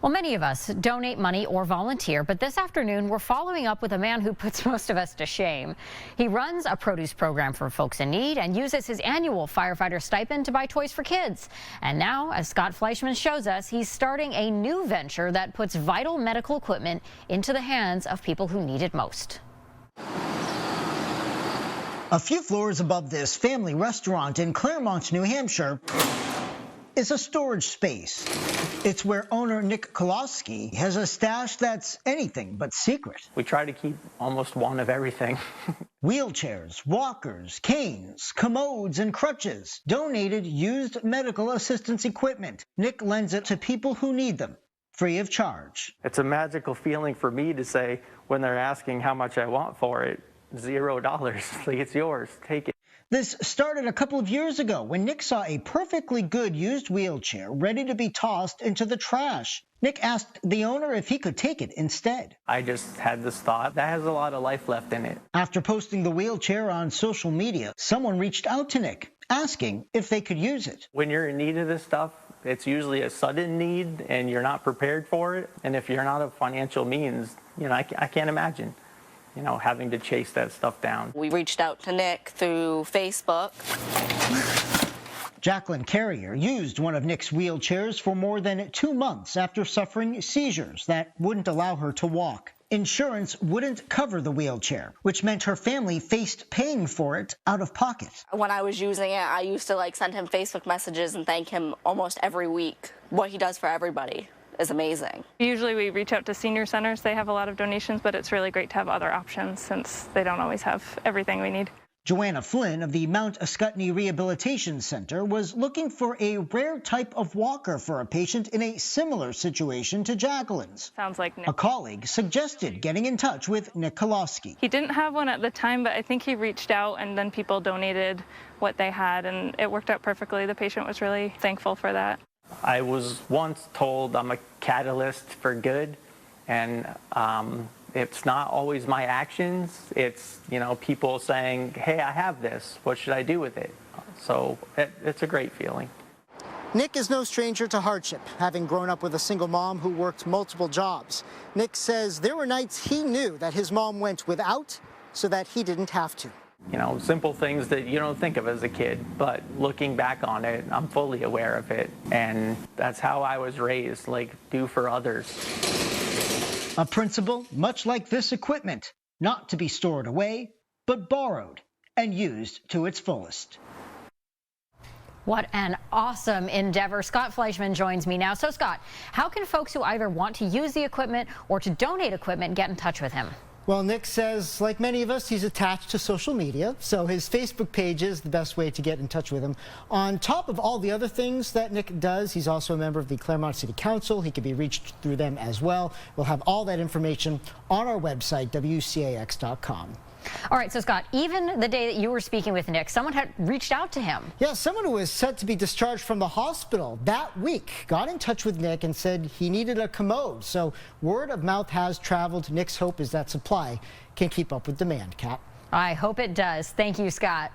Well, many of us donate money or volunteer, but this afternoon we're following up with a man who puts most of us to shame. He runs a produce program for folks in need and uses his annual firefighter stipend to buy toys for kids. And now, as Scott Fleischman shows us, he's starting a new venture that puts vital medical equipment into the hands of people who need it most. A few floors above this family restaurant in Claremont, New Hampshire, is a storage space. It's where owner Nick Kolosky has a stash that's anything but secret. We try to keep almost one of everything. Wheelchairs, walkers, canes, commodes, and crutches. Donated used medical assistance equipment. Nick lends it to people who need them, free of charge. It's a magical feeling for me to say, when they're asking how much I want for it, $0. Like, it's yours, take it. This started a couple of years ago when Nick saw a perfectly good used wheelchair ready to be tossed into the trash. Nick asked the owner if he could take it instead. I just had this thought that has a lot of life left in it. After posting the wheelchair on social media, someone reached out to Nick asking if they could use it. When you're in need of this stuff, it's usually a sudden need and you're not prepared for it. And if you're not of financial means, I can't imagine having to chase that stuff down. We reached out to Nick through Facebook. Jacqueline Carrier used one of Nick's wheelchairs for more than 2 months after suffering seizures that wouldn't allow her to walk. Insurance wouldn't cover the wheelchair, which meant her family faced paying for it out of pocket. When I was using it, I used to send him Facebook messages and thank him almost every week. What he does for everybody is amazing. Usually we reach out to senior centers. They have a lot of donations, but it's really great to have other options since they don't always have everything we need. Joanna Flynn of the Mount Ascutney Rehabilitation Center was looking for a rare type of walker for a patient in a similar situation to Jacqueline's. Sounds like Nick. A colleague suggested getting in touch with Nick Kolosky. He didn't have one at the time, but I think he reached out and then people donated what they had and it worked out perfectly. The patient was really thankful for that. I was once told I'm a catalyst for good, and it's not always my actions. It's, people saying, hey, I have this. What should I do with it? So it's a great feeling. Nick is no stranger to hardship, having grown up with a single mom who worked multiple jobs. Nick says there were nights he knew that his mom went without so that he didn't have to. Simple things that you don't think of as a kid, but looking back on it, I'm fully aware of it. And that's how I was raised, do for others. A principle much like this equipment, not to be stored away, but borrowed and used to its fullest. What an awesome endeavor. Scott Fleischman joins me now. So, Scott, how can folks who either want to use the equipment or to donate equipment get in touch with him? Well, Nick says, like many of us, he's attached to social media, so his Facebook page is the best way to get in touch with him. On top of all the other things that Nick does, he's also a member of the Claremont City Council. He can be reached through them as well. We'll have all that information on our website, WCAX.com. All right, so Scott, even the day that you were speaking with Nick, someone had reached out to him. Yeah, someone who was set to be discharged from the hospital that week got in touch with Nick and said he needed a commode. So word of mouth has traveled. Nick's hope is that supply can keep up with demand. Kat? I hope it does. Thank you, Scott.